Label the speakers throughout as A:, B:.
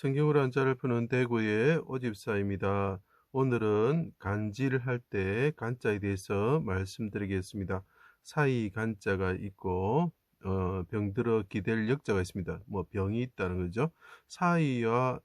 A: 성경으로 한자를 푸는 대구의 오집사입니다. 오늘은 간지를 할 때 간자에 대해서 말씀드리겠습니다. 사이 간자가 있고 병들어 기댈 역자가 있습니다. 뭐 병이 있다는 거죠. 사이와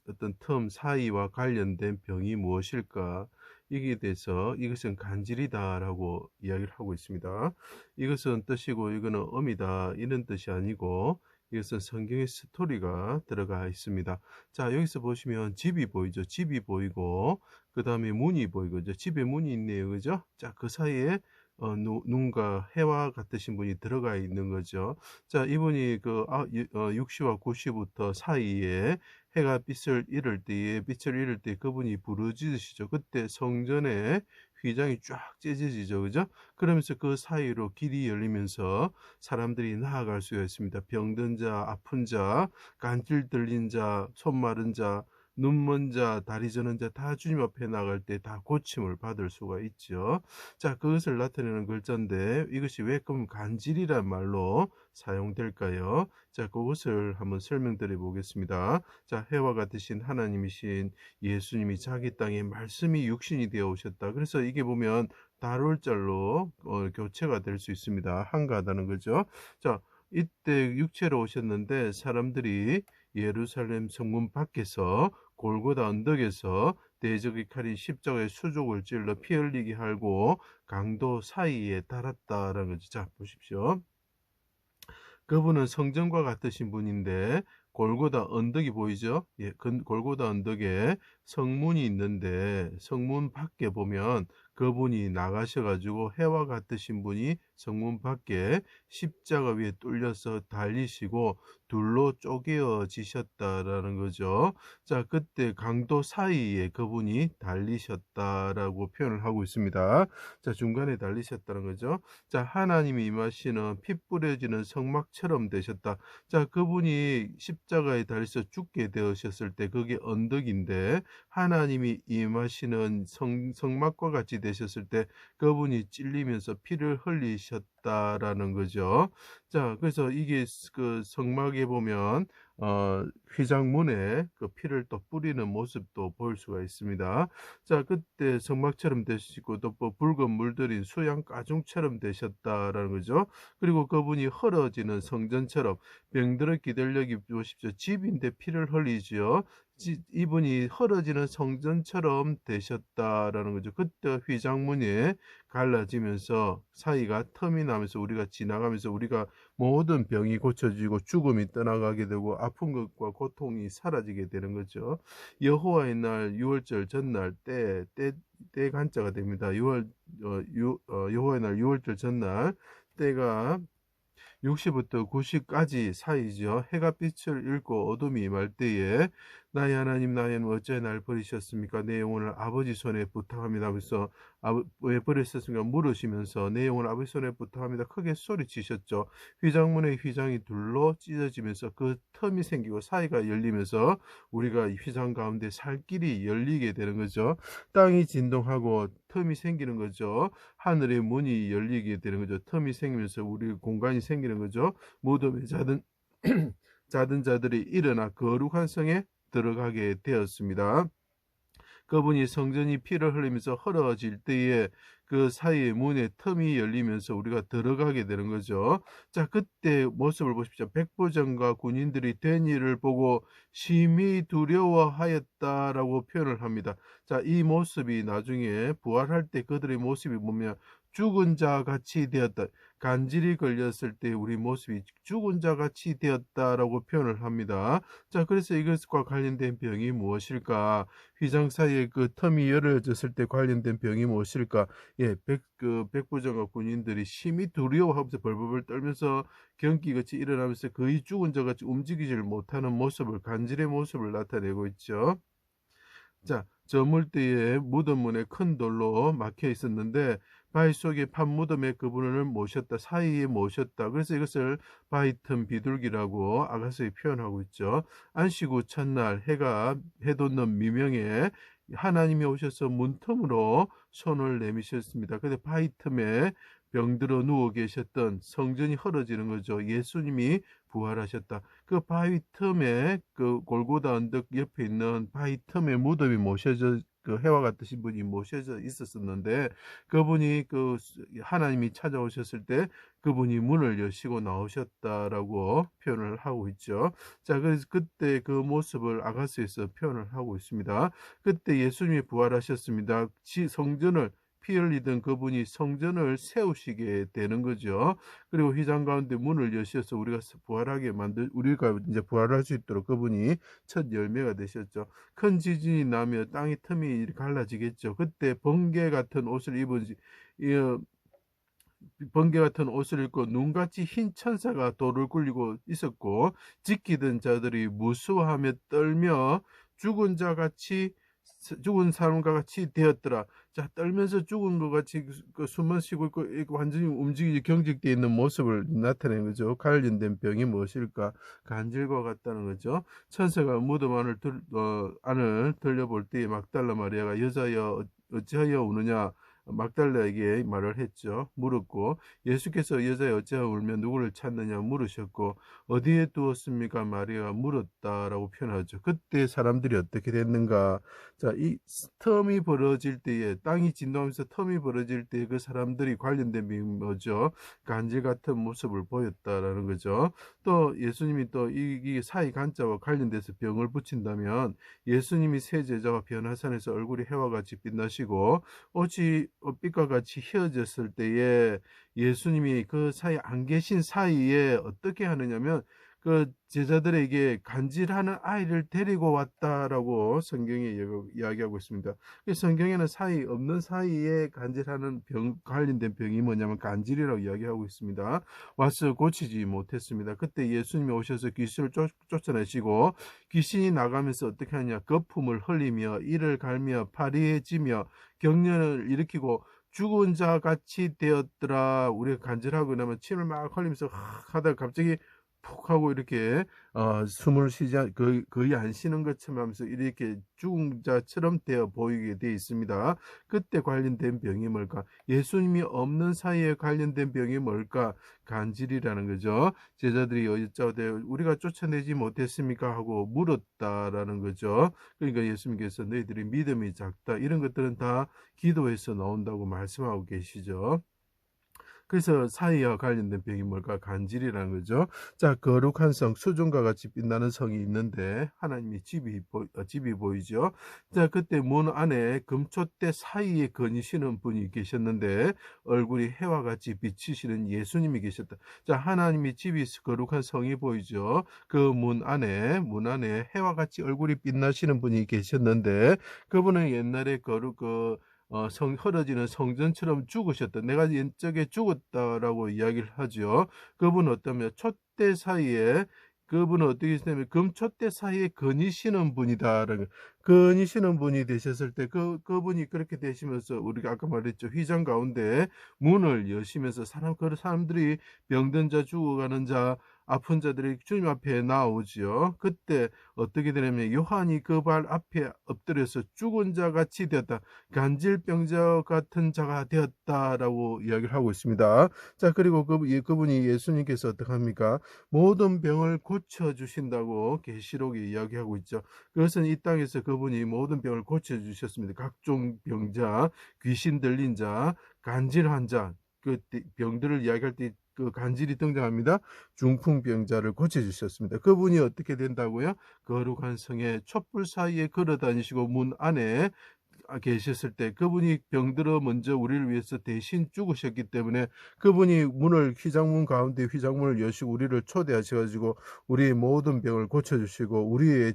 A: 어떤 텀 사이와 관련된 병이 무엇일까? 이게 대해서 이것은 간질이다라고 이야기를 하고 있습니다. 이것은 뜻이고 이거는 엄이다 이런 뜻이 아니고 이것은 성경의 스토리가 들어가 있습니다. 자, 여기서 보시면 집이 보이죠. 집이 보이고 그다음에 문이 보이고 이제 집에 문이 있네요. 그죠? 자, 그 사이에 눈과 해와 같으신 분이 들어가 있는 거죠. 자, 이분이 그 6시와 9시부터 사이에 해가 빛을 잃을 때 그분이 부르짖으시죠. 그때 성전에 휘장이 쫙 찢어지죠. 그죠? 그러면서 그 사이로 길이 열리면서 사람들이 나아갈 수가 있습니다. 병든 자, 아픈 자, 간질 들린 자, 손 마른 자, 눈 먼 자, 다리 저는 자 다 주님 앞에 나갈 때 다 고침을 받을 수가 있죠. 자, 그것을 나타내는 글자인데 이것이 왜 그럼 간질이란 말로 사용될까요? 자, 그것을 한번 설명드려 보겠습니다. 자, 해와 같으신 하나님이신 예수님이 자기 땅에 말씀이 육신이 되어 오셨다. 그래서 이게 보면 다룰절로 교체가 될 수 있습니다. 한가하다는 거죠. 자, 이때 육체로 오셨는데 사람들이 예루살렘 성문 밖에서 골고다 언덕에서 대적의 칼이 십자가의 수족을 찔러 피 흘리게 하고 강도 사이에 달았다라는 거죠. 자, 보십시오. 그분은 성전과 같으신 분인데 골고다 언덕이 보이죠? 예, 골고다 언덕에 성문이 있는데 성문 밖에 보면 그분이 나가셔가지고 해와 같으신 분이 성문 밖에 십자가 위에 뚫려서 달리시고 둘로 쪼개어지셨다라는 거죠. 자, 그때 강도 사이에 그분이 달리셨다라고 표현을 하고 있습니다. 자, 중간에 달리셨다는 거죠. 자, 하나님이 임하시는 피 뿌려지는 성막처럼 되셨다. 자, 그분이 십자가에 달려서 죽게 되셨을 때 그게 언덕인데 하나님이 임하시는 성막과 같이 되셨을 때 그분이 찔리면서 피를 흘리셨다라는 거죠. 자, 그래서 이게 그 성막에 보면 휘장문에 그 피를 또 뿌리는 모습도 볼 수가 있습니다. 자, 그때 성막처럼 되시고 또 붉은 물들인 수양 가중처럼 되셨다라는 거죠. 그리고 그분이 헐어지는 성전처럼 병들어 기들려기 보십시오. 집인데 피를 흘리지요. 이분이 헐어지는 성전처럼 되셨다라는 거죠. 그때 휘장문이 갈라지면서 사이가 틈이 나면서 우리가 지나가면서 우리가 모든 병이 고쳐지고 죽음이 떠나가게 되고 아픈 것과 고통이 사라지게 되는 거죠. 여호와의 날 유월절 전날 때 간자가 됩니다. 여호와의 날 유월절 전날 때가 6시부터 9시까지 사이죠. 해가 빛을 잃고 어둠이 임할 때에 나의 하나님 나의 하나님 어찌 날 버리셨습니까? 내 영혼을 아버지 손에 부탁합니다. 그래서 왜 버렸습니까? 물으시면서 내 영혼을 아버지 손에 부탁합니다. 크게 소리치셨죠. 휘장문의 휘장이 둘로 찢어지면서 그 틈이 생기고 사이가 열리면서 우리가 이 휘장 가운데 살 길이 열리게 되는 거죠. 땅이 진동하고 틈이 생기는 거죠. 하늘의 문이 열리게 되는 거죠. 틈이 생기면서 우리 공간이 생기는 거죠. 무덤에 자든 자들이 일어나 거룩한 성에 들어가게 되었습니다. 그분이 성전이 피를 흘리면서 헐어질 때에 그 사이의 문의 틈이 열리면서 우리가 들어가게 되는 거죠. 자, 그때 모습을 보십시오. 백부장과 군인들이 된 일을 보고 심히 두려워하였다라고 표현을 합니다. 자, 이 모습이 나중에 부활할 때 그들의 모습이 보면 죽은 자 같이 되었다. 간질이 걸렸을 때 우리 모습이 죽은 자 같이 되었다라고 표현을 합니다. 자, 그래서 이것과 관련된 병이 무엇일까? 휘장 사이에 그 틈이 열어졌을 때 관련된 병이 무엇일까? 예, 백부장과 군인들이 심히 두려워하면서 벌벌 떨면서 경기같이 일어나면서 거의 죽은 자 같이 움직이질 못하는 모습을 간질의 모습을 나타내고 있죠. 자, 저 물대에 무덤문에 큰 돌로 막혀 있었는데 바위 속에 판 무덤에 그분을 모셨다. 사이에 모셨다. 그래서 이것을 바위 틈 비둘기라고 아가서에 표현하고 있죠. 안식 후 첫날 해 돋는 미명에 하나님이 오셔서 문틈으로 손을 내미셨습니다. 근데 바위 틈에 병들어 누워 계셨던 성전이 헐어지는 거죠. 예수님이 부활하셨다. 그 바위 틈에 그 골고다 언덕 옆에 있는 바위 틈에 무덤이 모셔져 그 해와 같으신 분이 모셔져 있었었는데 그분이 하나님이 찾아오셨을 때 그분이 문을 여시고 나오셨다라고 표현을 하고 있죠. 자, 그래서 그때 그 모습을 아가서에서 표현을 하고 있습니다. 그때 예수님이 부활하셨습니다. 성전을 피 흘리던 그분이 성전을 세우시게 되는 거죠. 그리고 휘장 가운데 문을 여셔서 우리가 이제 부활할 수 있도록 그분이 첫 열매가 되셨죠. 큰 지진이 나면 땅의 틈이 갈라지겠죠. 그때 번개 같은 옷을 입고 눈같이 흰 천사가 돌을 굴리고 있었고 지키던 자들이 무수하며 떨며 죽은 사람과 같이 되었더라. 자, 떨면서 죽은 것 같이 숨만 쉬고 있고 완전히 움직이지 경직되어 있는 모습을 나타내는 거죠. 관련된 병이 무엇일까? 간질과 같다는 거죠. 천사가 무덤 안을 들려볼 때에 막달라 마리아가 여자여 어찌하여 우느냐 막달라에게 말을 했죠. 물었고 예수께서 여자여 어찌하여 울며 누구를 찾느냐 물으셨고 어디에 두었습니까? 마리아가 물었다라고 표현하죠. 그때 사람들이 어떻게 됐는가? 자, 이 텀이 벌어질 때에 땅이 진동하면서 텀이 벌어질 때 그 사람들이 관련된 병이 뭐죠? 간질 같은 모습을 보였다라는 거죠. 또 예수님이 또 이 사이 간자와 관련돼서 병을 붙인다면 예수님이 세 제자와 변화산에서 얼굴이 해와 같이 빛나시고 옷이 빛과 같이 휘어졌을 때에 예수님이 그 사이 안 계신 사이에 어떻게 하느냐면 그 제자들에게 간질하는 아이를 데리고 왔다라고 성경에 이야기하고 있습니다. 성경에는 사이 없는 사이에 간질하는 관련된 병이 뭐냐면 간질이라고 이야기하고 있습니다. 와서 고치지 못했습니다. 그때 예수님이 오셔서 귀신을 쫓아내시고 귀신이 나가면서 어떻게 하냐 거품을 흘리며 이를 갈며 파리해지며 경련을 일으키고 죽은 자 같이 되었더라. 우리가 간질하고 나면 침을 막 흘리면서 하다가 갑자기 푹 하고 이렇게 숨을 거의 안 쉬는 것처럼 하면서 이렇게 죽은 자처럼 되어 보이게 되어 있습니다. 그때 관련된 병이 뭘까? 예수님이 없는 사이에 관련된 병이 뭘까? 간질이라는 거죠. 제자들이 여쭤되 우리가 쫓아내지 못했습니까? 하고 물었다라는 거죠. 그러니까 예수님께서 너희들이 믿음이 작다 이런 것들은 다 기도에서 나온다고 말씀하고 계시죠. 그래서 사이와 관련된 병이 뭘까? 간질이라는 거죠. 자, 거룩한 성, 수정과 같이 빛나는 성이 있는데 하나님의 집이 보이죠. 자, 그때 문 안에 금초대 사이에 거니시는 분이 계셨는데 얼굴이 해와 같이 비치시는 예수님이 계셨다. 자, 하나님의 집이 거룩한 성이 보이죠. 그 문 안에 해와 같이 얼굴이 빛나시는 분이 계셨는데 그분은 옛날에 흐려지는 성전처럼 죽으셨다. 내가 옛적에 죽었다라고 이야기를 하죠. 그분은 어떠면 그분은 어떻게 되냐면 금촛대 사이에 거니시는 분이다라는 거니시는 분이 되셨을 때 그분이 그렇게 되시면서 우리가 아까 말했죠. 휘장 가운데 문을 여시면서 사람들이 병든 자 죽어가는 자 아픈 자들이 주님 앞에 나오지요. 그때 어떻게 되냐면 요한이 그 발 앞에 엎드려서 죽은 자 같이 되었다. 간질병자 같은 자가 되었다라고 이야기를 하고 있습니다. 자, 그리고 그분이 예수님께서 어떻게 합니까? 모든 병을 고쳐주신다고 계시록에 이야기하고 있죠. 그것은 이 땅에서 그분이 모든 병을 고쳐주셨습니다. 각종 병자, 귀신 들린 자, 간질한 자, 그 병들을 이야기할 때 그 간질이 등장합니다. 중풍병자를 고쳐주셨습니다. 그분이 어떻게 된다고요? 거룩한 성의 촛불 사이에 걸어다니시고 문 안에 계셨을 때 그분이 병들어 먼저 우리를 위해서 대신 죽으셨기 때문에 그분이 휘장문 가운데 휘장문을 여시고 우리를 초대하셔가지고 우리의 모든 병을 고쳐주시고 우리의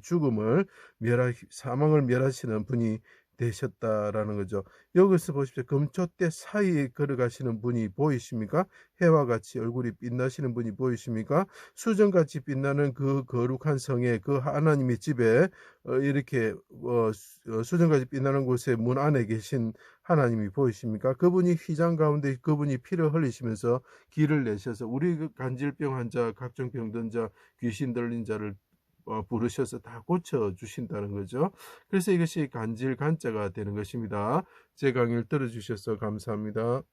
A: 사망을 멸하시는 분이 되셨다라는 거죠. 여기서 보십시오. 금초대 사이에 걸어가시는 분이 보이십니까? 해와 같이 얼굴이 빛나시는 분이 보이십니까? 수정같이 빛나는 그 거룩한 성에 그 하나님의 집에 이렇게 수정같이 빛나는 곳에 문 안에 계신 하나님이 보이십니까? 그분이 휘장 가운데 그분이 피를 흘리시면서 길을 내셔서 우리 간질병 환자, 각종 병든 자, 귀신 들린 자를 부르셔서 다 고쳐주신다는 거죠. 그래서 이것이 간질간자가 되는 것입니다. 제 강의를 들어주셔서 감사합니다.